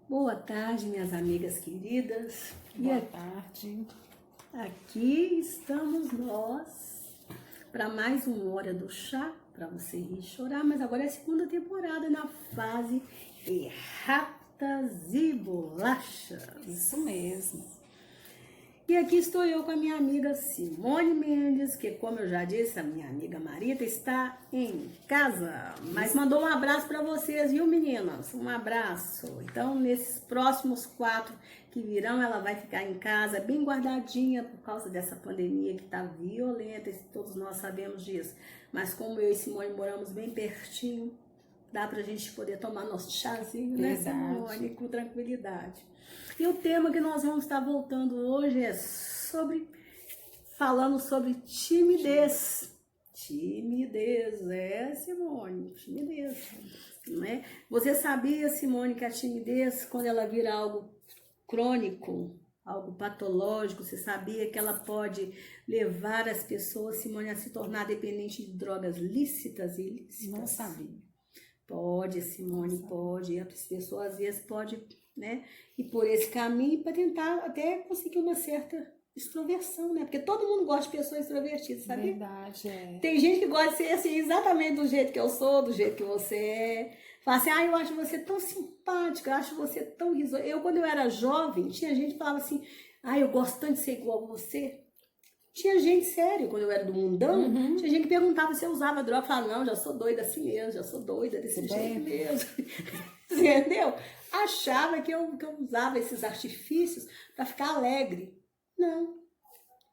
Boa tarde, minhas amigas queridas. Boa tarde. Aqui estamos nós para mais uma hora do chá, para você rir e chorar, mas agora é a segunda temporada na fase Erratas e Bolachas. Isso mesmo. E aqui estou eu com a minha amiga Simone Mendes, que, como eu já disse, a minha amiga Marita está em casa, mas mandou um abraço para vocês, viu, meninas? Um abraço. Então, nesses próximos 4 que virão, ela vai ficar em casa, bem guardadinha, por causa dessa pandemia que está violenta, e todos nós sabemos disso. Mas como eu e Simone moramos bem pertinho, dá pra gente poder tomar nosso chazinho, né, Simone, com tranquilidade. E o tema que nós vamos estar voltando hoje é falando sobre timidez. Timidez, Simone, timidez, não é? Você sabia, Simone, que a timidez, quando ela vira algo crônico, algo patológico, você sabia que ela pode levar as pessoas, Simone, a se tornar dependente de drogas lícitas e ilícitas? Não sabia. Pode, Simone, pode. As pessoas às vezes podem, né, ir por esse caminho para tentar até conseguir uma certa extroversão, né? Porque todo mundo gosta de pessoas extrovertidas, sabe? Verdade, é. Tem gente que gosta de ser assim, exatamente do jeito que eu sou, do jeito que você é. Fala assim, eu acho você tão simpática, eu acho você tão risonha. Eu, quando eu era jovem, tinha gente que falava assim, eu gosto tanto de ser igual a você. Tinha gente, sério, quando eu era do mundão, tinha gente que perguntava se eu usava droga. Eu falava, não, já sou doida assim mesmo, já sou doida desse jeito mesmo. Entendeu? Achava que eu usava esses artifícios para ficar alegre. Não.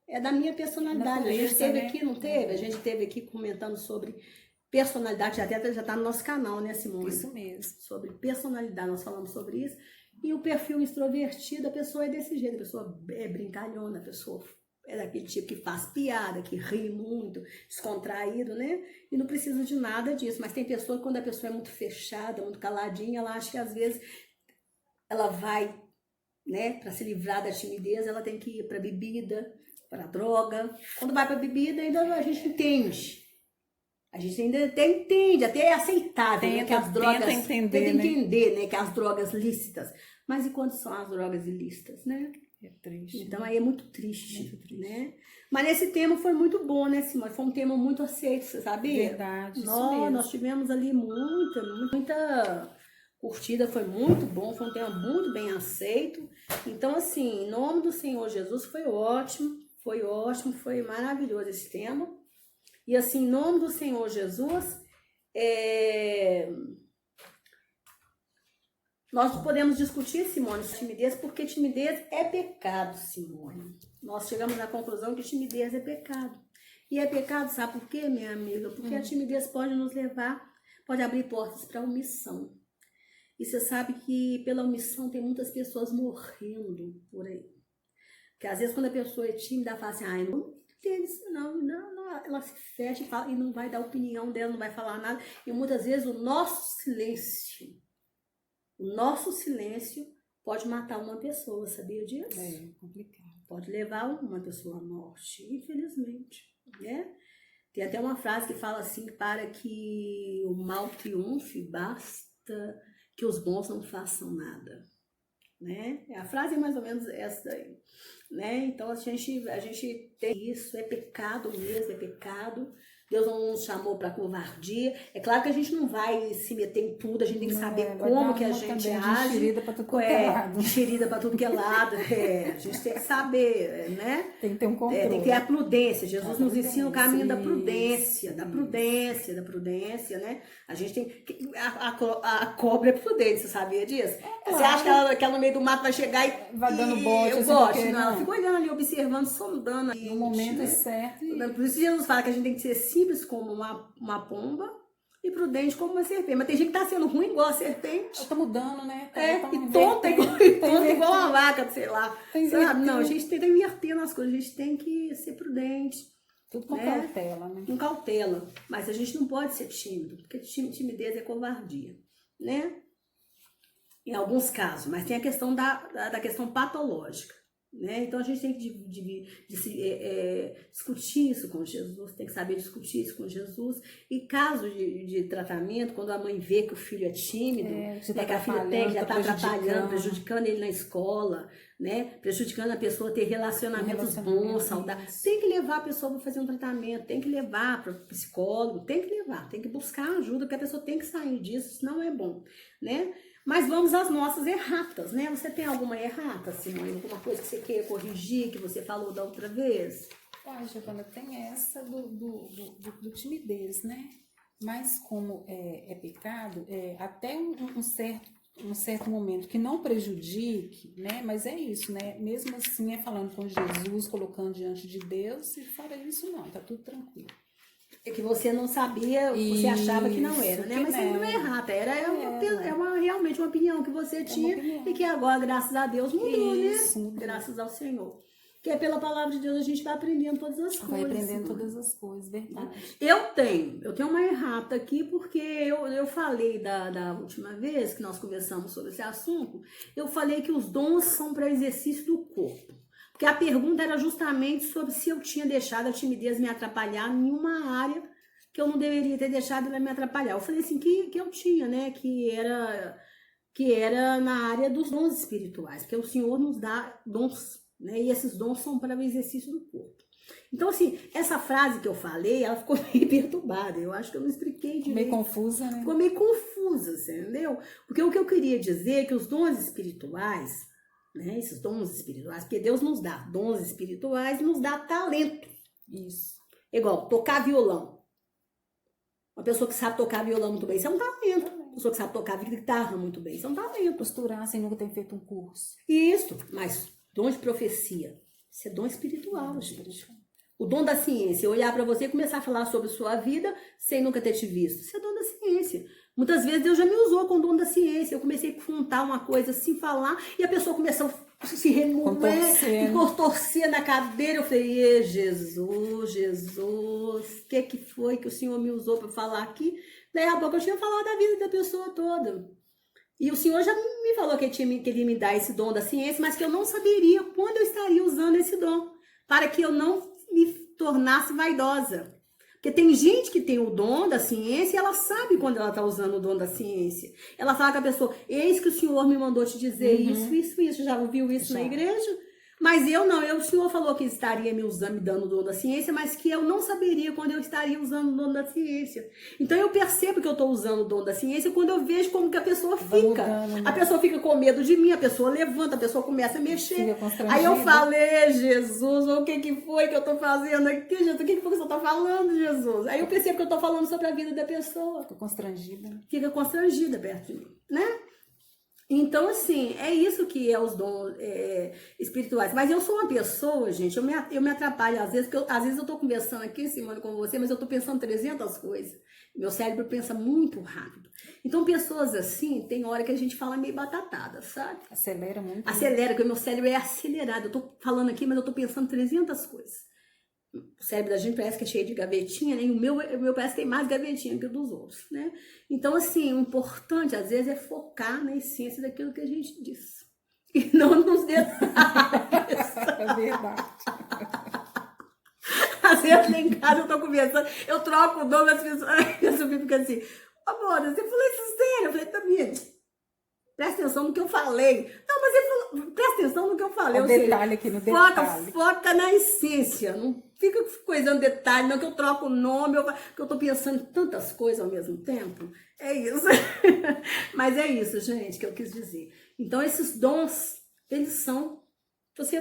É da minha personalidade. A gente teve aqui, não teve? A gente teve aqui comentando sobre personalidade, já está no nosso canal, né, Simone? Isso mesmo. Sobre personalidade, nós falamos sobre isso. E o perfil extrovertido, a pessoa é desse jeito, a pessoa é brincalhona, a pessoa é daquele tipo que faz piada, que ri muito, descontraído, né? E não precisa de nada disso. Mas tem pessoa, quando a pessoa é muito fechada, muito caladinha, ela acha que às vezes ela vai, né, para se livrar da timidez, ela tem que ir para bebida, para droga. Quando vai para bebida, ainda a gente entende. A gente ainda até entende, até é aceitável, né, que as drogas... Tenta entender, né, que as drogas lícitas. Mas e quando são as drogas ilícitas, né? É triste. Então aí é muito triste, né? Mas esse tema foi muito bom, né, Simone? Foi um tema muito aceito, você sabia? Verdade, Nós tivemos ali muita curtida, foi muito bom, foi um tema muito bem aceito. Então, assim, em nome do Senhor Jesus, foi ótimo, foi maravilhoso esse tema. E assim, em nome do Senhor Jesus, nós podemos discutir, Simone, timidez, porque timidez é pecado, Simone. Nós chegamos à conclusão que timidez é pecado. E é pecado, sabe por quê, minha amiga? Porque a timidez pode nos levar, pode abrir portas para a omissão. E você sabe que pela omissão tem muitas pessoas morrendo por aí. Porque às vezes quando a pessoa é tímida, ela fala assim, não tem isso, não, ela se fecha e fala, e não vai dar a opinião dela, não vai falar nada. E muitas vezes o nosso silêncio pode matar uma pessoa, sabia disso? É complicado. Pode levar uma pessoa à morte, infelizmente, né? Tem até uma frase que fala assim, para que o mal triunfe, basta que os bons não façam nada, né? A frase é mais ou menos essa daí, né? Então a gente tem isso, é pecado mesmo, é pecado. Deus não nos chamou para covardia. É claro que a gente não vai se meter em tudo, a gente tem que saber como que a gente age. Enxerida para tudo que é lado. Enxerida para tudo que é lado. A gente tem que saber, né? Tem que ter um controle. Tem que ter a prudência. Jesus nos ensina o caminho da prudência, né? A gente tem a cobra é prudente, você sabia disso? Você acha que ela no meio do mato vai chegar e vai dando bote? Eu gosto, não. Ela fica olhando ali, observando, sondando ali. No momento certo. Por isso Jesus fala que a gente tem que ser simples como uma pomba e prudente como uma serpente. Mas tem gente que tá sendo ruim igual a serpente. Eu tô mudando, né? E tonta igual uma vaca, sei lá. Sabe? Não, a gente tem que inverter nas coisas, a gente tem que ser prudente. Tudo com cautela, né? Com cautela. Mas a gente não pode ser tímido, porque timidez é covardia, né? Em alguns casos, mas tem a questão da questão patológica, Né? Então a gente tem que discutir isso com Jesus, tem que saber discutir isso com Jesus. E caso de tratamento, quando a mãe vê que o filho é tímido, né, que a filha tem, que já está atrapalhando, prejudicando ele na escola, né, prejudicando a pessoa a ter relacionamentos bons, saudáveis, tem que levar a pessoa para fazer um tratamento, tem que levar para o psicólogo, tem que levar, tem que buscar ajuda, porque a pessoa tem que sair disso, senão é bom, né? Mas vamos às nossas erratas, né? Você tem alguma errata, Simone? Alguma coisa que você queira corrigir, que você falou da outra vez? Giovana, tem essa do timidez, né? Mas como é pecado, até um certo momento que não prejudique, né? Mas é isso, né? Mesmo assim, falando com Jesus, colocando diante de Deus, e fora isso, não, tá tudo tranquilo. É que você não sabia, você achava que não era, né? Mas você não é errata, realmente uma opinião que você tinha e que agora, graças a Deus, mudou, isso, né? Graças ao Senhor. Que é pela palavra de Deus a gente vai aprendendo todas as coisas. Vai aprendendo todas as coisas, verdade. Eu tenho uma errata aqui, porque eu falei da última vez que nós conversamos sobre esse assunto, eu falei que os dons são para exercício do corpo. Porque a pergunta era justamente sobre se eu tinha deixado a timidez me atrapalhar em uma área que eu não deveria ter deixado ela me atrapalhar. Eu falei assim, que eu tinha, né? Que era na área dos dons espirituais, porque o Senhor nos dá dons, né? E esses dons são para o exercício do corpo. Então, assim, essa frase que eu falei, ela ficou meio perturbada. Eu acho que eu não expliquei direito. Meio confusa, né? Ficou meio confusa, você entendeu? Porque o que eu queria dizer é que os dons espirituais, né, esses dons espirituais, porque Deus nos dá dons espirituais, nos dá talento. Isso. Igual, tocar violão. Uma pessoa que sabe tocar violão muito bem, isso é um talento. Uma pessoa que sabe tocar guitarra muito bem, isso é um talento. Costurar sem nunca ter feito um curso. Isso, mas dom de profecia, isso é dom espiritual, gente. O dom da ciência, olhar para você e começar a falar sobre sua vida sem nunca ter te visto. Isso é dom da ciência. Muitas vezes Deus já me usou com o dom da ciência. Eu comecei a contar uma coisa assim, falar, e a pessoa começou a se remover, contorcer na cadeira. Eu falei, Jesus, o que foi que o Senhor me usou para falar aqui? Daí a pouco eu tinha falado da vida da pessoa toda. E o Senhor já me falou que ele ia me dar esse dom da ciência, mas que eu não saberia quando eu estaria usando esse dom, para que eu não me tornasse vaidosa. Porque tem gente que tem o dom da ciência e ela sabe quando ela está usando o dom da ciência. Ela fala com a pessoa, eis que o Senhor me mandou te dizer isso. Já ouviu isso na igreja? Mas eu não, o Senhor falou que estaria me dando o dom da ciência, mas que eu não saberia quando eu estaria usando o dom da ciência. Então eu percebo que eu estou usando o dom da ciência quando eu vejo como que a pessoa fica. A pessoa fica com medo de mim, a pessoa levanta, a pessoa começa a mexer. Aí eu falei, Jesus, o que foi que eu estou fazendo aqui, Jesus? O que foi que você está falando, Jesus? Aí eu percebo que eu estou falando sobre a vida da pessoa. Fica constrangida. Fica constrangida perto de mim, né? Então, assim, é isso que é os dons espirituais. Mas eu sou uma pessoa, gente, eu me atrapalho às vezes, porque às vezes eu tô conversando aqui, Simone, com você, mas eu tô pensando 300 coisas. Meu cérebro pensa muito rápido. Então, pessoas assim, tem hora que a gente fala meio batatada, sabe? Acelera muito. Acelera, porque o meu cérebro é acelerado. Eu tô falando aqui, mas eu tô pensando 300 coisas. O cérebro da gente parece que é cheio de gavetinha, né? E o meu parece que tem mais gavetinha que o dos outros, né? Então, assim, o importante, às vezes, é focar na essência daquilo que a gente diz. E não nos detalhes. É verdade. Às vezes, lá em casa, eu tô conversando, eu troco o nome das pessoas, eu fico assim, amor, você falou isso sério? Eu falei, Tamir, presta atenção no que eu falei. Não, mas ele falou, presta atenção no que eu falei. O detalhe aqui no detalhe. Foca na essência. Não fica coisando detalhe, não, que eu troco o nome, que eu tô pensando em tantas coisas ao mesmo tempo. É isso. Mas é isso, gente, que eu quis dizer. Então, esses dons, eles são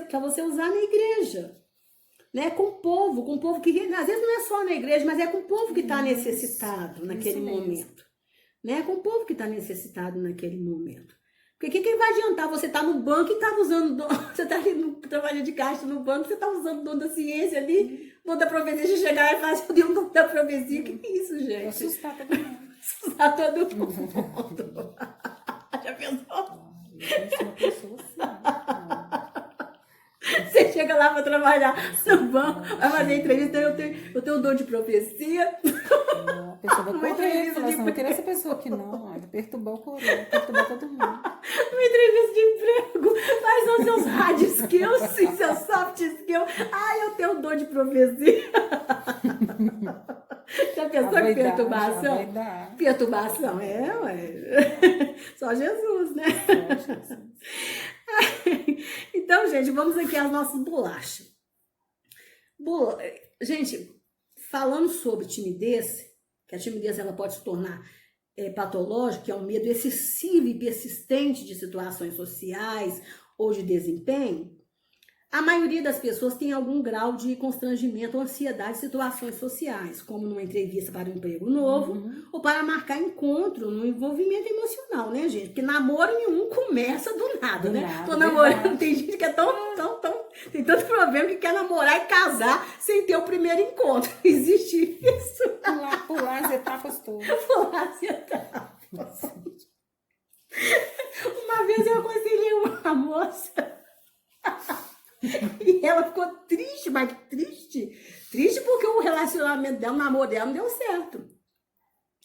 para você usar na igreja. Né? Com o povo que, às vezes não é só na igreja, mas é com o povo que está necessitado naquele momento. Né? Com o povo que está necessitado naquele momento. Porque o que vai adiantar você estar no banco e estar usando, você está ali no trabalho de caixa no banco, você está usando o dom da ciência ali, o dom da profecia, de chegar e fazer o dom da profecia. O que é isso, gente? Assustar todo mundo. Assustar todo mundo. Já pensou? Eu sou uma pessoa assim. Você chega lá para trabalhar no banco, vai fazer entrevista, eu tenho o dom de profecia. pessoa vai Uma correr, entrevista falar de assim, não vou querer essa emprego. pessoa aqui não, vai perturbar o coroa, perturbar todo mundo. Uma entrevista de emprego. Quais são seus hard skills e seus soft skills? Ai, eu tenho dor de profecia. Já pensou que Vai perturbação? dar. Perturbação, ué. Só Jesus, né? Só Jesus. Então, gente, vamos aqui às nossas bolachas. Gente, falando sobre timidez, que a timidez ela pode se tornar patológica, que é um medo excessivo e persistente de situações sociais ou de desempenho, a maioria das pessoas tem algum grau de constrangimento ou ansiedade em situações sociais, como numa entrevista para um emprego novo ou para marcar encontro no envolvimento emocional, né, gente? Porque namoro nenhum começa do nada, né? Tô namorando, verdade. Tem gente que é tão... Tem tanto problema que quer namorar e casar sem ter o primeiro encontro. Existe isso. Pular as etapas todas. Pular as etapas. Uma vez eu aconselhei uma moça... E ela ficou triste, mas triste porque o relacionamento dela, o namoro dela não deu certo.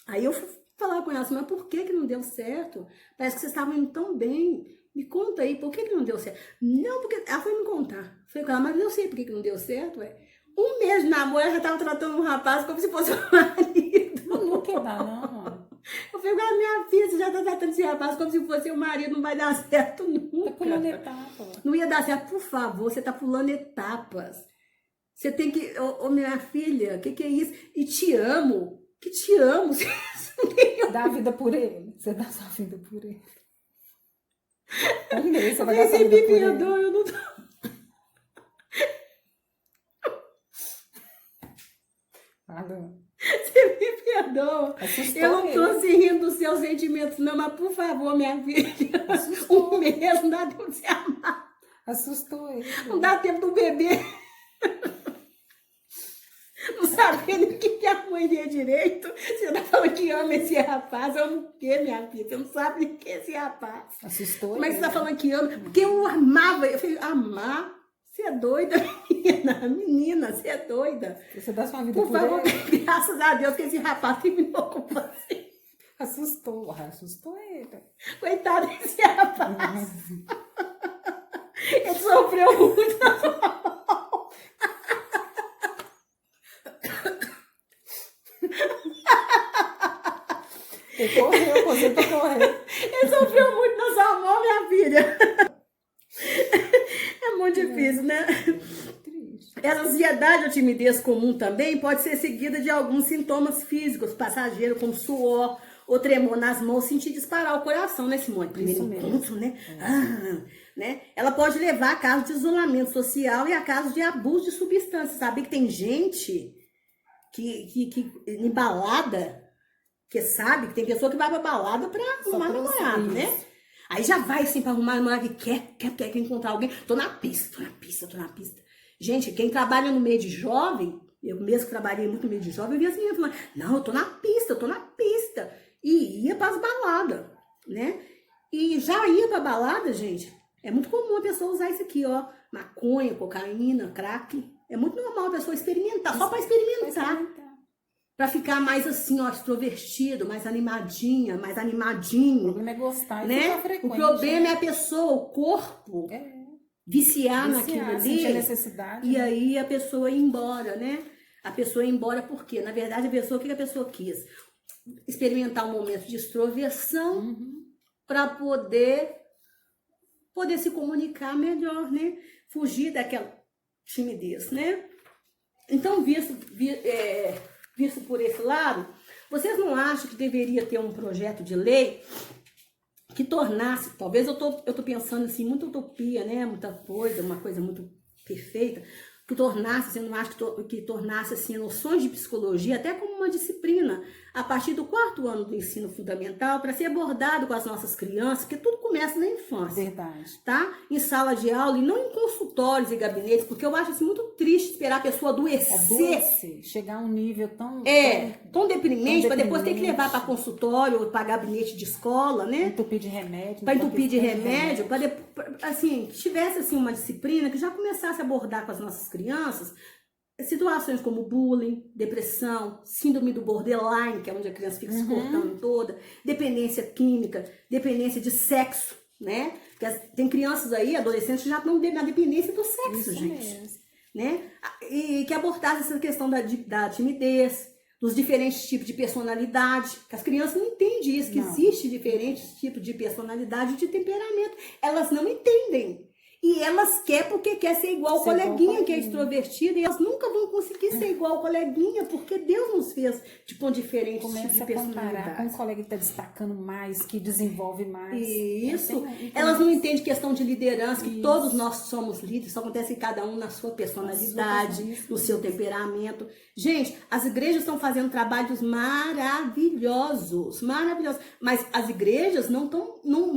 Aí eu fui falar com ela assim, mas por que não deu certo? Parece que vocês estavam indo tão bem. Me conta aí, por que não deu certo? Não, porque ela foi me contar. Eu falei com ela, mas eu sei por que não deu certo, ué. Um mês de namoro, ela já estava tratando um rapaz como se fosse um marido. Não quer dar, não, mano. Eu falei, agora minha filha, você já tá tratando esse rapaz como se fosse seu marido, não vai dar certo nunca. Tá pulando etapas. Não ia dar certo, por favor, você tá pulando etapas. Você tem que, minha filha, o que é isso? E te amo, que te amo. Dá a vida por ele, você dá sua vida por ele. Você vai dar sua vida por ele. Eu não tô... Você me perdoa. Assustou eu não tô assim rindo dos seus sentimentos, não, mas por favor, minha filha. Assustou. Um mês não dá tempo de se amar. Assustou ele. Não dá tempo do bebê. Não sabendo o que a mãe é direito. Você tá falando que ama esse rapaz. Eu não quero, minha filha. Você não sabe o que é esse rapaz. Assustou. Como é que você tá falando que ama? Porque eu amava. Eu falei, amar? Você é doida, menina? Menina, você é doida. Você dá sua vida por favor, ele. Graças a Deus que esse rapaz terminou com você. Assustou ele. Coitado desse rapaz. Ele sofreu muito. Ele correu, você tá correndo. Ele sofreu muito na sua mão, minha filha. É muito difícil, né? Essa ansiedade ou timidez comum também pode ser seguida de alguns sintomas físicos passageiros, como suor ou tremor nas mãos, sentir disparar o coração, né, Simone? Primeiro encontro, né? Né? Ela pode levar a casos de isolamento social e a casos de abuso de substâncias. Sabe que tem gente que em balada, que sabe que tem pessoa que vai pra balada pra arrumar namorado, né? Aí já vai assim pra arrumar namorado que quer encontrar alguém. Tô na pista. Gente, quem trabalha no meio de jovem, eu mesmo que trabalhei muito no meio de jovem, eu via as meninas falando, não, eu tô na pista. E ia pras baladas, né? E já ia pra balada, gente, é muito comum a pessoa usar isso aqui, ó, maconha, cocaína, crack. É muito normal a pessoa experimentar, só pra experimentar. Pra ficar mais assim, ó, extrovertido, mais animadinha, mais animadinho. O problema é gostar, né? O problema é a pessoa, o corpo, viciar naquilo ali. A necessidade. E aí a pessoa ir embora, né? A pessoa ir embora por quê? Na verdade, a pessoa, o que a pessoa quis? Experimentar um momento de extroversão para poder se comunicar melhor, né? Fugir daquela timidez, né? Então, visto por esse lado, vocês não acham que deveria ter um projeto de lei que tornasse, talvez eu tô pensando assim, muita utopia, né? Muita coisa, uma coisa muito perfeita, que tornasse, eu não acho que tornasse assim, noções de psicologia até como uma disciplina a partir do 4º ano do ensino fundamental para ser abordado com as nossas crianças, porque tudo começa na infância. Verdade. Tá? Em sala de aula e não em consultórios e gabinetes, porque eu acho assim, muito triste esperar a pessoa adoecer. Chegar a um nível tão deprimente, para depois ter que levar para consultório ou para gabinete de escola, né? Entupir de remédio. Para entupir de remédio, para assim, que tivesse assim uma disciplina que já começasse a abordar com as nossas crianças situações como bullying, depressão, síndrome do borderline, que é onde a criança fica se cortando toda, dependência química, dependência de sexo, né? Tem crianças aí, adolescentes, que já estão na dependência do sexo, Isso gente. mesmo. Né? E que abordasse essa questão da timidez, dos diferentes tipos de personalidade, que as crianças não entendem isso, que existe diferentes tipos de personalidade e de temperamento. Elas não entendem. E elas querem porque quer ser igual o coleguinha, que é extrovertida, e elas nunca vão conseguir ser igual o coleguinha, porque Deus nos fez com diferentes tipos de personalidade. Começa a comparar com um colega que está destacando mais, que desenvolve mais. Isso. Elas não entendem questão de liderança, que todos nós somos líderes, só acontece cada um na sua personalidade, no seu temperamento. Gente, as igrejas estão fazendo trabalhos maravilhosos, maravilhosos. Mas as igrejas não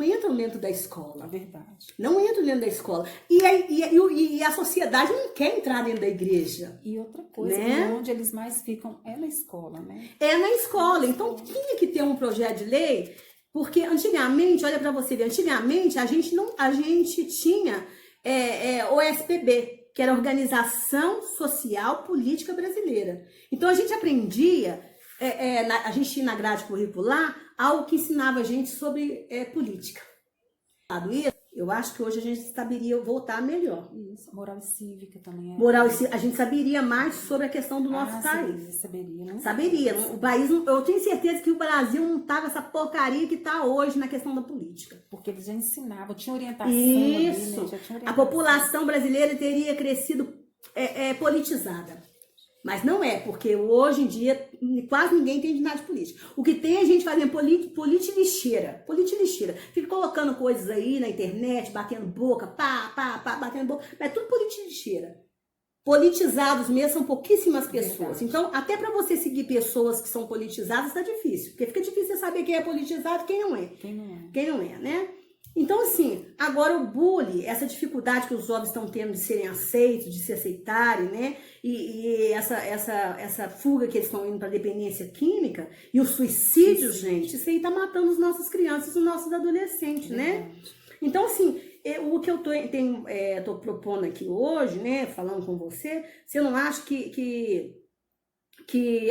entram dentro da escola. É verdade. Não entram dentro da escola. E a sociedade não quer entrar dentro da igreja. E outra coisa, né? Onde eles mais ficam é na escola, né? É na escola. Então tinha que ter um projeto de lei, porque antigamente, olha para você ver, antigamente a gente tinha OSPB, que era Organização Social Política Brasileira. Então a gente aprendia, a gente tinha na grade curricular algo que ensinava a gente sobre política. Eu acho que hoje a gente saberia voltar melhor. Isso, moral e cívica também. Moral e cívica, a gente saberia mais sobre a questão do nosso país. Saberia, né? Saberia. O país, eu tenho certeza que o Brasil não estava essa porcaria que está hoje na questão da política. Porque eles já ensinavam, tinha orientação. Isso. Ali, né? Já tinha orientação. A população brasileira teria crescido politizada. Mas não é, porque hoje em dia quase ninguém entende nada de política. O que tem é a gente fazendo politilixeira. Fica colocando coisas aí na internet, batendo boca, batendo boca. Mas é tudo politilixeira. Politizados mesmo são pouquíssimas pessoas. Verdade. Então, até para você seguir pessoas que são politizadas, tá difícil. Porque fica difícil você saber quem é politizado e quem não é. Quem não é, né? Então, assim, agora o bullying, essa dificuldade que os jovens estão tendo de serem aceitos, de se aceitarem, né? E essa fuga que eles estão indo para a dependência química e o suicídio, gente, isso aí tá matando as nossas crianças, os nossos adolescentes, né? Então, assim, o que eu tô propondo aqui hoje, né, falando com você não acha que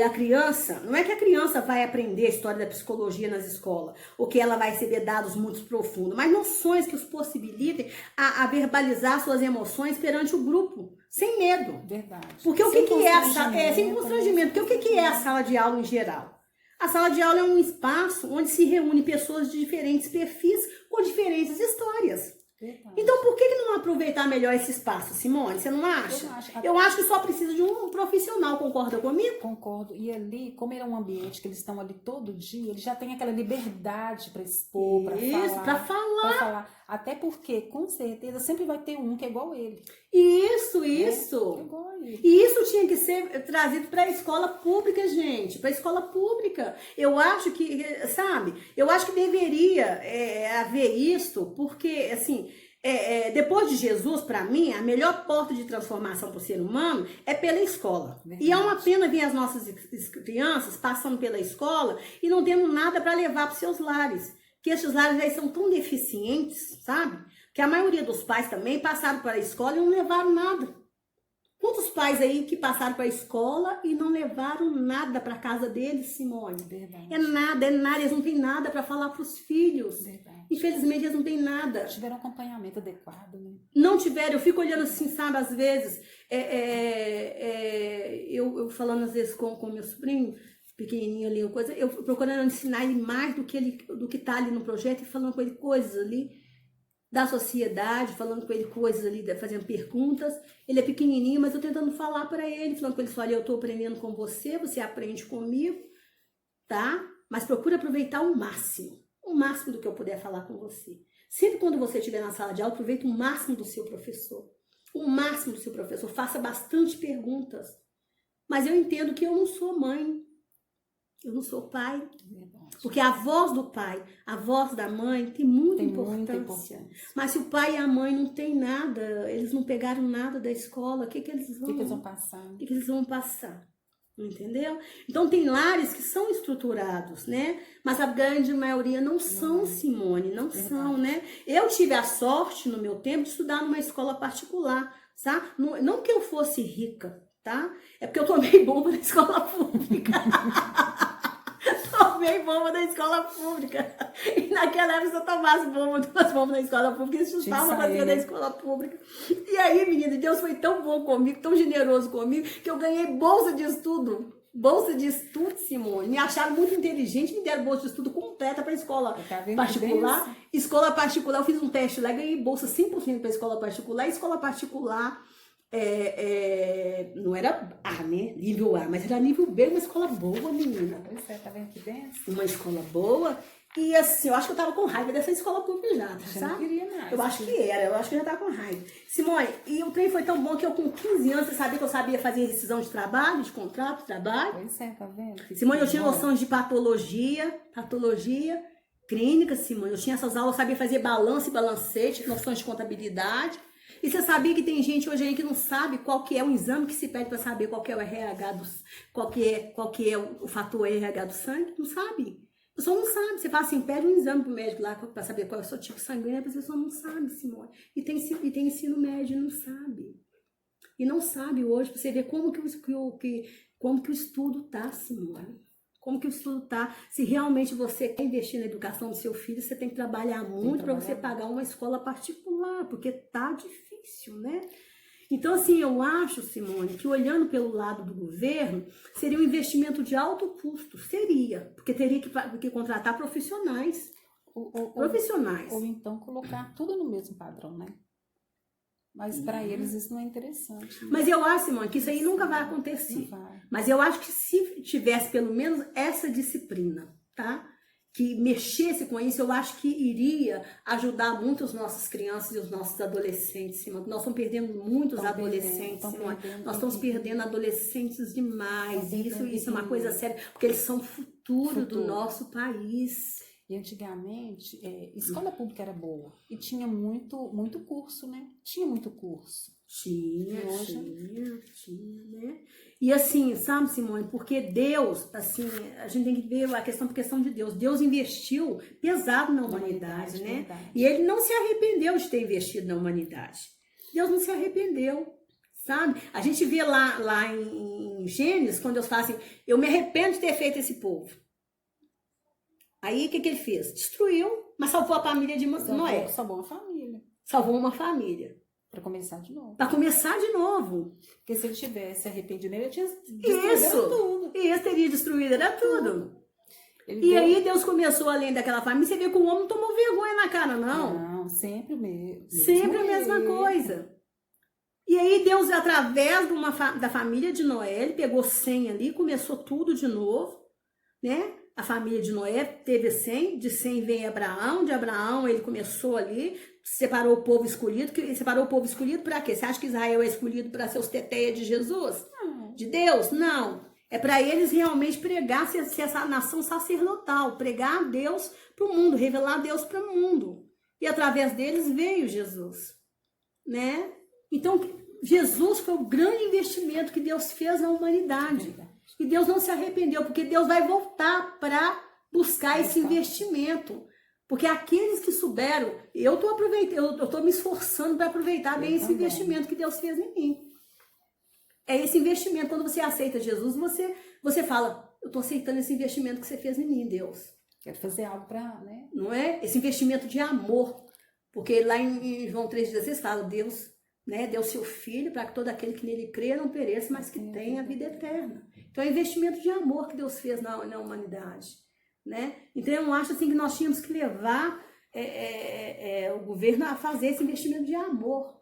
a criança, não é que a criança vai aprender a história da psicologia nas escolas, ou que ela vai receber dados muito profundos, mas noções que os possibilitem a verbalizar suas emoções perante o grupo, sem medo. Verdade. Porque o que é sem constrangimento, porque o que é a sala de aula em geral? A sala de aula é um espaço onde se reúnem pessoas de diferentes perfis com diferentes histórias. Verdade. Então, por que não aproveitar melhor esse espaço, Simone? Você não acha? Eu acho que só precisa de um profissional, concorda comigo? Concordo. E ali, como é um ambiente que eles estão ali todo dia, eles já têm aquela liberdade para expor, para falar. Até porque, com certeza, sempre vai ter um que é igual ele. Isso. É igual a ele. E isso tinha que ser trazido para a escola pública, gente. Para a escola pública. Eu acho que, sabe? Eu acho que deveria haver isso, porque, assim, depois de Jesus, para mim, a melhor porta de transformação para o ser humano é pela escola. Verdade. E é uma pena ver as nossas crianças passando pela escola e não tendo nada para levar para os seus lares. Que esses lares aí são tão deficientes, sabe? Que a maioria dos pais também passaram para a escola e não levaram nada. Quantos pais aí que passaram para a escola e não levaram nada para casa deles, Simone? Verdade. É nada, eles não têm nada para falar para os filhos. Verdade. Infelizmente, eles não têm nada. Tiveram um acompanhamento adequado, né? Não tiveram, eu fico olhando assim, sabe, às vezes, eu falando às vezes com meu sobrinho, pequenininho ali, eu procurando ensinar ele mais do que tá ali no projeto e falando com ele coisas ali da sociedade, falando com ele coisas ali, fazendo perguntas. Ele é pequenininho, mas eu tentando falar para ele, falando com ele, olha, eu tô aprendendo com você, você aprende comigo, tá? Mas procura aproveitar o máximo do que eu puder falar com você. Sempre quando você estiver na sala de aula, aproveita o máximo do seu professor. O máximo do seu professor, faça bastante perguntas. Mas eu entendo que eu não sou mãe. Eu não sou pai. Verdade. Porque a voz do pai, a voz da mãe tem muita importância. Mas se o pai e a mãe não têm nada, eles não pegaram nada da escola, o que eles vão passar? O que eles vão passar? Entendeu? Então tem lares que são estruturados, né? Mas a grande maioria não são, Simone, não são, né? Eu tive a sorte no meu tempo de estudar numa escola particular, sabe? Não que eu fosse rica, tá? É porque eu tomei bomba na escola pública. Tomei bomba na escola pública. E naquela época, se eu tomasse duas bombas na escola pública, eles chutavam pra dentro da escola pública. E aí, menina, Deus foi tão bom comigo, tão generoso comigo, que eu ganhei bolsa de estudo. Bolsa de estudo, Simone. Me acharam muito inteligente, me deram bolsa de estudo completa para escola particular. Escola particular, eu fiz um teste lá, ganhei bolsa 100% para escola particular. Escola particular não era A, né? Nível A, mas era nível B, uma escola boa, menina. Pois é, tá vendo que benção? Uma escola boa. E assim, eu acho que eu tava com raiva dessa escola pública já, Você sabe? não queria mais. Eu acho que era, eu acho que eu já tava com raiva. Simone, e o trem foi tão bom que eu com 15 anos, você sabia que eu sabia fazer rescisão de trabalho, de contrato de trabalho? Pois é, tá vendo? Simone, eu tinha noções de patologia clínica, Simone. Eu tinha essas aulas, eu sabia fazer balanço e balancete, noções de contabilidade. E você sabia que tem gente hoje aí que não sabe qual que é o exame que se pede para saber qual que é o RH qual que é o fator RH do sangue? Não sabe. A pessoa não sabe. Você fala assim, pede um exame pro médico lá para saber qual é o seu tipo sanguíneo, a pessoa não sabe, Simone. E tem ensino médio e não sabe. E não sabe hoje, para você ver como que o estudo tá, Simone. Como que o estudo tá. Se realmente você quer investir na educação do seu filho, você tem que trabalhar muito para você pagar uma escola particular, porque tá difícil, né? Então, assim, eu acho, Simone, que olhando pelo lado do governo, seria um investimento de alto custo. Seria, porque teria que contratar profissionais. Profissionais. Ou então colocar tudo no mesmo padrão, né? Mas para eles isso não é interessante. Né? Mas eu acho, Simone, que isso aí nunca vai acontecer. Não vai. Mas eu acho que se tivesse pelo menos essa disciplina, tá? Que mexesse com isso, eu acho que iria ajudar muito as nossas crianças e os nossos adolescentes, Simone. Nós estamos perdendo muitos adolescentes, Simone. Nós estamos perdendo adolescentes demais. E isso é uma coisa séria, porque eles são o futuro do nosso país. E antigamente, escola pública era boa. E tinha muito curso, né? Tinha muito curso. Tinha, né? E assim, sabe, Simone, porque Deus, assim, a gente tem que ver a questão por questão de Deus. Deus investiu pesado na humanidade, né? Verdade. E ele não se arrependeu de ter investido na humanidade. Deus não se arrependeu, sabe? A gente vê lá em Gênesis, quando Deus fala assim, eu me arrependo de ter feito esse povo. Aí, o que ele fez? Destruiu, mas salvou a família de Noé. Salvou uma família. Salvou uma família. Para começar de novo. Para começar de novo. Porque se ele tivesse arrependido, ele tinha destruído tudo. Isso, teria destruído, era tudo. Aí Deus começou além daquela família. Você vê que o homem não tomou vergonha na cara, não. Não, sempre mesmo. Sempre a mesma coisa. E aí Deus, através da família de Noé, ele pegou 100 ali, começou tudo de novo, né? A família de Noé teve 100, de 100 veio Abraão, de Abraão ele começou ali, separou o povo escolhido. Separou o povo escolhido para quê? Você acha que Israel é escolhido para ser os teteia de Jesus? Não. De Deus? Não. É para eles realmente pregar, ser essa nação sacerdotal, pregar a Deus para o mundo, revelar a Deus para o mundo. E através deles veio Jesus, né? Então, Jesus foi o grande investimento que Deus fez na humanidade. E Deus não se arrependeu, porque Deus vai voltar para buscar esse investimento. Porque aqueles que souberam, eu estou me esforçando para aproveitar bem esse investimento que Deus fez em mim. É esse investimento, quando você aceita Jesus, você fala, eu estou aceitando esse investimento que você fez em mim, Deus. Quero fazer algo para, né? Não é? Esse investimento de amor. Porque lá em João 3,16 fala, Deus, né, deu seu Filho para que todo aquele que nele crê não pereça, mas que tenha a vida eterna. Então é um investimento de amor que Deus fez na humanidade. Né? Então eu acho assim, que nós tínhamos que levar o governo a fazer esse investimento de amor.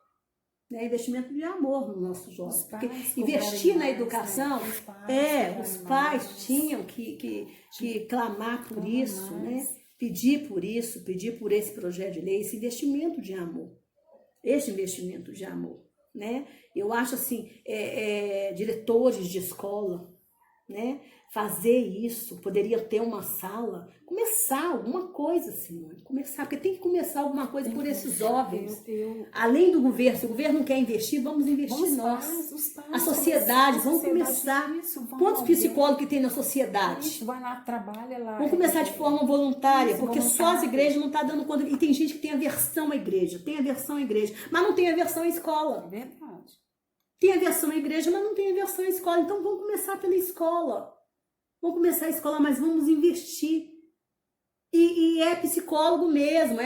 Né? Investimento de amor nos nossos jovens. Porque investir na educação, os pais tinham que clamar por isso, né? Pedir por esse projeto de lei, esse investimento de amor. Esse investimento de amor, né? Eu acho assim, diretores de escola, né? Fazer isso, poderia ter uma sala, começar alguma coisa, Simone, começar, porque tem que começar alguma coisa por esses jovens. Além do governo, se o governo não quer investir, vamos investir nós. A sociedade, vamos começar. Quantos psicólogos que tem na sociedade? Isso, vai lá, trabalha lá. Vamos começar de forma voluntária, porque só as igrejas não estão dando conta. E tem gente que tem aversão à igreja, mas não tem aversão à escola. É verdade. Tem a versão igreja, mas não tem a versão escola. Então vamos começar pela escola. Vamos começar a escola, mas vamos investir. E é psicólogo mesmo,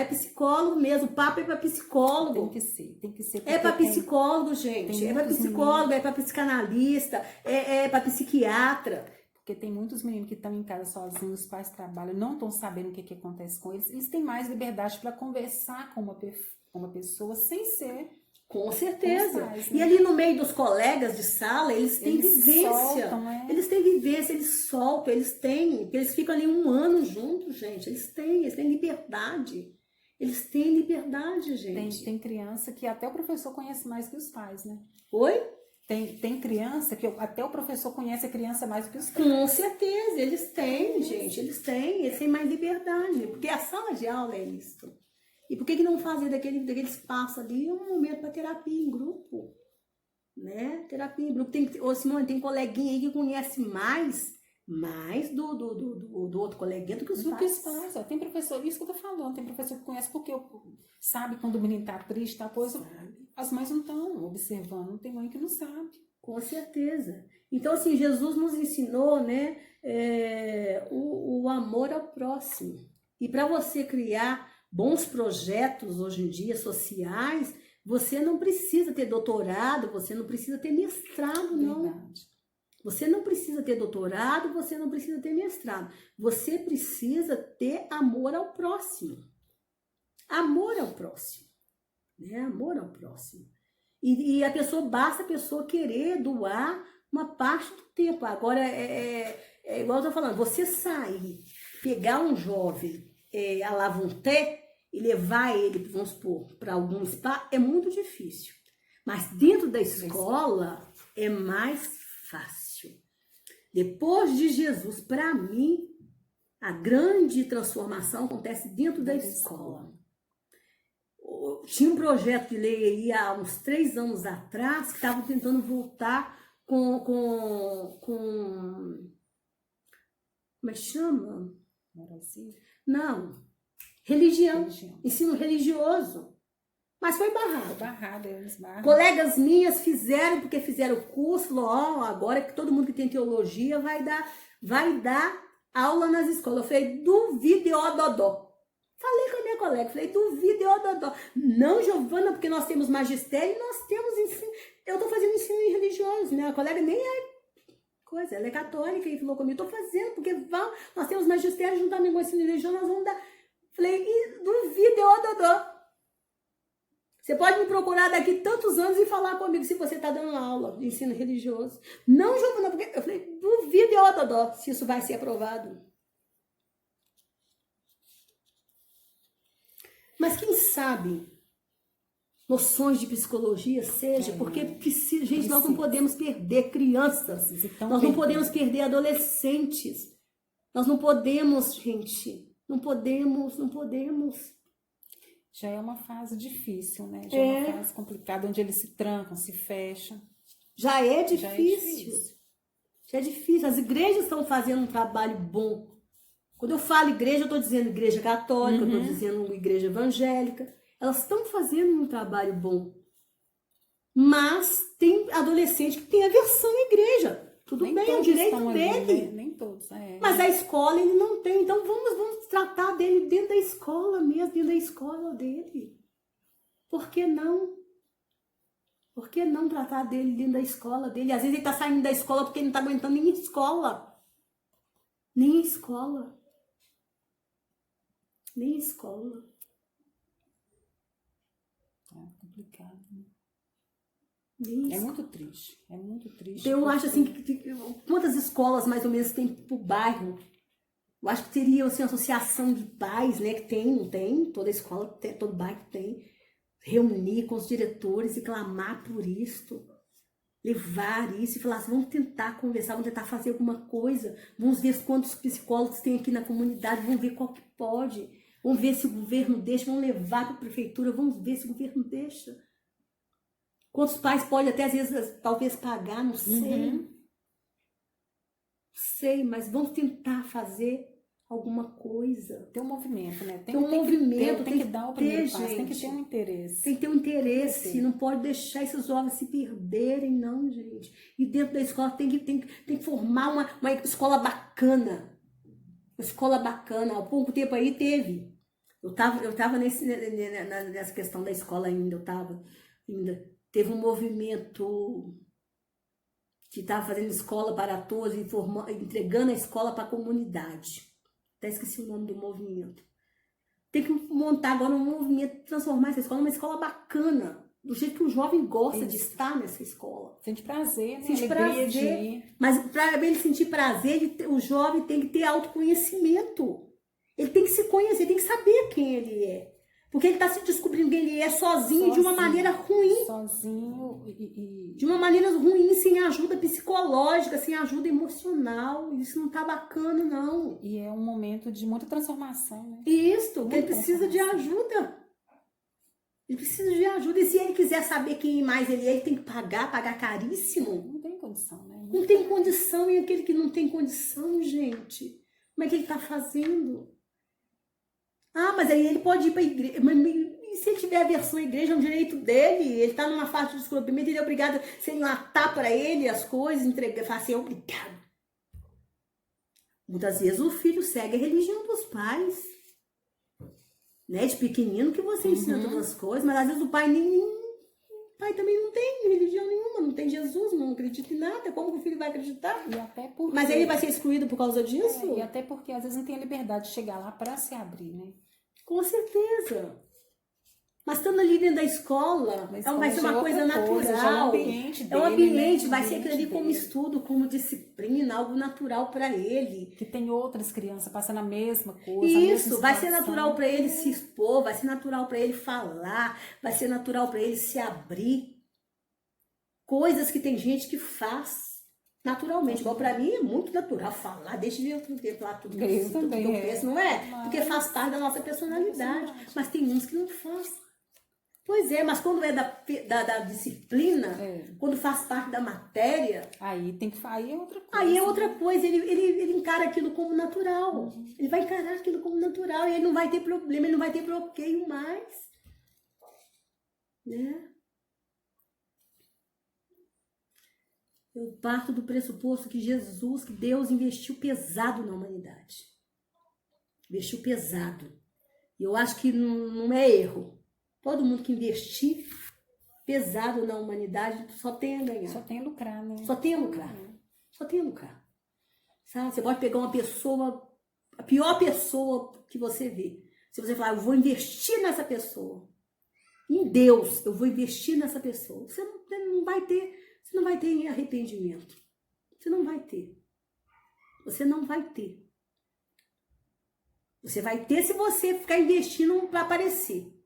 O papo é para psicólogo. Tem que ser. É para psicólogo, gente. É para psicólogo, meninos, é para psicanalista, é para psiquiatra. Porque tem muitos meninos que estão em casa sozinhos, os pais trabalham, não estão sabendo o que acontece com eles. Eles têm mais liberdade para conversar com uma pessoa sem ser. Com certeza. Pais, né? E ali no meio dos colegas de sala, eles têm vivência. Soltam, Eles têm vivência, eles soltam, eles ficam ali 1 ano juntos, gente. Eles têm liberdade. Eles têm liberdade, gente. Tem criança que até o professor conhece mais que os pais, né? Oi? Tem criança que até o professor conhece a criança mais que os pais. Com certeza, eles têm, gente. Eles têm mais liberdade. Porque a sala de aula é isso. E por que não fazer daquele espaço ali um momento para terapia em grupo? Né? Terapia em grupo. Simone, tem coleguinha aí que conhece mais do outro coleguinha do que os pais. Tem professor, isso que eu tô falando, tem professor que conhece porque sabe quando o menino tá triste, tá coisa. As mães não estão observando, não tem mãe que não sabe. Com certeza. Então, assim, Jesus nos ensinou, né, o amor ao próximo. E para você criar bons projetos hoje em dia sociais, você não precisa ter doutorado, você não precisa ter mestrado, não. Verdade. Você não precisa ter doutorado, você não precisa ter mestrado. Você precisa ter amor ao próximo. Amor ao próximo. Né? Amor ao próximo. E basta a pessoa querer doar uma parte do tempo. Agora, é igual eu estou falando, você sair, pegar um jovem à la vontade e levar ele, vamos supor, para algum spa, é muito difícil. Mas dentro da escola é mais fácil. Depois de Jesus, para mim, a grande transformação acontece dentro da escola. Tinha um projeto de lei aí há uns 3 anos atrás que estava tentando voltar com como é que chama? Não. Religião. Ensino religioso. Mas foi barrado. Eles barram. Colegas minhas fizeram, porque fizeram o curso, falou, agora que todo mundo que tem teologia vai dar aula nas escolas. Eu falei, duvido e ó dodó. Falei com a minha colega, falei, duvido e ó dodó. Não, Giovana, porque nós temos magistério e nós temos ensino. Eu estou fazendo ensino religioso. Minha colega nem é coisa, ela é católica e falou comigo, estou fazendo, porque nós temos magistério juntamente com o ensino religioso, nós vamos dar. Falei, duvido e ó dodó. Você pode me procurar daqui tantos anos e falar comigo se você está dando aula de ensino religioso. Não, Giovana, porque eu falei, duvido e ó dodó se isso vai ser aprovado. Mas quem sabe noções de psicologia seja, porque precisa, gente, nós não podemos perder crianças, nós não podemos perder adolescentes, nós não podemos, gente, não podemos. Já é uma fase difícil, né? Já é uma fase complicada, onde eles se trancam, se fecham. Já é difícil. As igrejas estão fazendo um trabalho bom. Quando eu falo igreja, eu estou dizendo igreja católica, eu estou dizendo igreja evangélica. Elas estão fazendo um trabalho bom. Mas tem adolescente que tem aversão à igreja. Tudo bem, é o direito dele. Nem todos, Mas a escola ele não tem. Então vamos tratar dele dentro da escola mesmo, dentro da escola dele. Por que não? Por que não tratar dele dentro da escola dele? Às vezes ele está saindo da escola porque ele não está aguentando nem escola. Nem escola. É complicado, né? Nem é muito triste. Então, eu acho assim, que quantas escolas mais ou menos tem pro bairro? Eu acho que teria assim, uma associação de pais, né? Que tem, não tem? Toda escola, todo bairro tem. Reunir com os diretores e clamar por isso. Levar isso e falar assim, vamos tentar conversar, vamos tentar fazer alguma coisa. Vamos ver quantos psicólogos tem aqui na comunidade, vamos ver qual que pode. Vamos ver se o governo deixa, vamos levar para a prefeitura, vamos ver se o governo deixa. Quantos pais podem até, às vezes, talvez pagar, não sei. Não sei, mas vamos tentar fazer alguma coisa. Tem um movimento, né? Tem um movimento, tem que dar o primeiro passo, gente. tem que ter um interesse. Tem que ter um interesse, não pode deixar esses jovens se perderem, não, gente. E dentro da escola tem que formar uma escola bacana. Uma escola bacana. Há pouco tempo aí teve. Eu tava nessa questão da escola ainda, Teve um movimento que estava fazendo escola para todos e entregando a escola para a comunidade. Até esqueci o nome do movimento. Tem que montar agora um movimento, transformar essa escola numa escola bacana, do jeito que o jovem gosta de estar nessa escola. Sente prazer, né? Sente prazer. Mas para ele sentir prazer, o jovem tem que ter autoconhecimento. Ele tem que se conhecer, tem que saber quem ele é. Porque ele está se descobrindo quem ele é sozinho de uma maneira ruim. Sozinho De uma maneira ruim, sem ajuda psicológica, sem ajuda emocional. Isso não tá bacana, não. E é um momento de muita transformação, né? Isso, ele precisa de ajuda. Ele precisa de ajuda. E se ele quiser saber quem mais ele é, ele tem que pagar caríssimo. Não tem condição, né? Não tem condição. E aquele que não tem condição, gente, como é que ele tá fazendo? Ah, mas aí ele pode ir para a igreja. E se ele tiver aversão à igreja, é um direito dele. Ele está numa fase de descobrimento, ele é obrigado a se enlatar para ele as coisas, entregar, falar assim, é obrigado. Muitas vezes o filho segue a religião dos pais. Né? De pequenino que você ensina todas as coisas, mas às vezes o pai o pai também não tem religião nenhuma, não tem Jesus, não acredita em nada. Como que o filho vai acreditar? E até porque... Mas ele vai ser excluído por causa disso? E até porque às vezes não tem a liberdade de chegar lá para se abrir, né? Com certeza. Mas estando ali dentro da escola, vai ser uma coisa natural. É um ambiente, vai ser aquilo ali como estudo, como disciplina, algo natural para ele. Que tem outras crianças passando a mesma coisa. Isso, vai ser natural para ele se expor, vai ser natural para ele falar, vai ser natural para ele se abrir. Coisas que tem gente que faz naturalmente. Igual para mim é muito natural falar, deixa eu ver outro tempo lá tudo que eu penso, não é? Porque faz parte da nossa personalidade. Mas tem uns que não fazem. Pois é, mas quando é da disciplina, quando faz parte da matéria... Aí é outra coisa. Aí é outra coisa, ele encara aquilo como natural. Ele vai encarar aquilo como natural e ele não vai ter problema, ele não vai ter bloqueio mais. Né? Eu parto do pressuposto que Deus investiu pesado na humanidade. Investiu pesado. E eu acho que não é erro. Todo mundo que investir pesado na humanidade só tem a ganhar. Só tem a lucrar, né? Só tem a lucrar. Só tem a lucrar. Sabe? Você pode pegar uma pessoa, a pior pessoa que você vê. Se você falar, eu vou investir nessa pessoa. Em Deus, eu vou investir nessa pessoa. Você não vai ter arrependimento. Você não vai ter. Você não vai ter. Você vai ter se você ficar investindo para aparecer.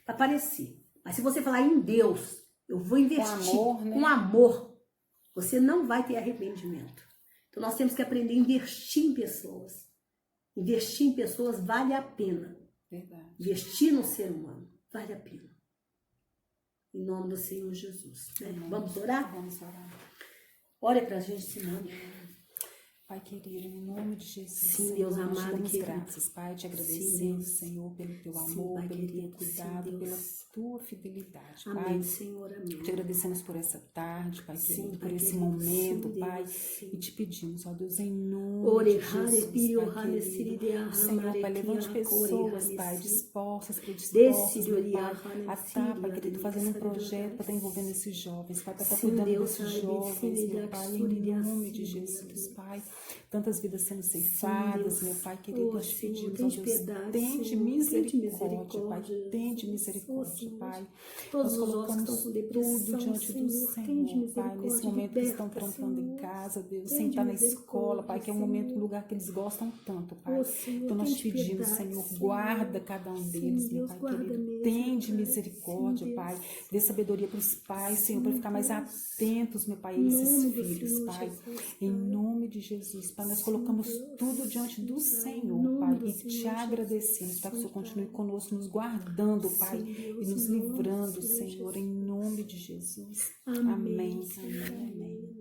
Para aparecer. Mas se você falar em Deus, eu vou investir com amor, né? Com amor, você não vai ter arrependimento. Então nós temos que aprender a investir em pessoas. Investir em pessoas vale a pena. Verdade. Investir no ser humano vale a pena. Em nome do Senhor Jesus. Né? Vamos orar? Vamos orar. Ore pra gente, Simone. Pai querido, em nome de Jesus, sim, Senhor, Deus nós te amado, damos querido. graças, Pai, te agradecemos, Sim, Senhor, pelo teu sim, amor, Pai, pelo querido. teu cuidado, Sim, pela tua fidelidade, amém, Pai. Senhor, amém. Te agradecemos por essa tarde, Pai querido, Sim, por Pai esse querido. momento, Sim, Pai, Deus, sim. e te pedimos, ó Deus, em nome de Jesus, Pai querido, Senhor, Pai, levante pessoas, Pai, dispostas, predispostas, meu Pai, a estar, Pai querido, fazendo um projeto para estar envolvendo esses jovens, Pai, para estar cuidando desses jovens, meu Pai, em nome de Jesus, Pai, tantas vidas sendo ceifadas, meu Pai querido, nós te pedimos, ó Deus, tende misericórdia, Pai, tende misericórdia, Pai. Nós colocamos tudo diante do Senhor, Pai, nesse momento que estão trancando em casa, Deus, sem estar na escola, Pai, que é um momento, um lugar que eles gostam tanto, Pai. Então nós te pedimos, Senhor, guarda cada um deles, meu Pai querido, tende misericórdia, Pai, dê sabedoria para os pais, Senhor, para ficar mais atentos, meu Pai, a esses filhos, Pai, em nome de Jesus, Pai, nós colocamos tudo diante do Senhor, Pai, e te agradecemos, Pai, que o Senhor continue conosco, nos guardando, Pai, e nos livrando, Senhor, em nome de Jesus. Amém. Amém.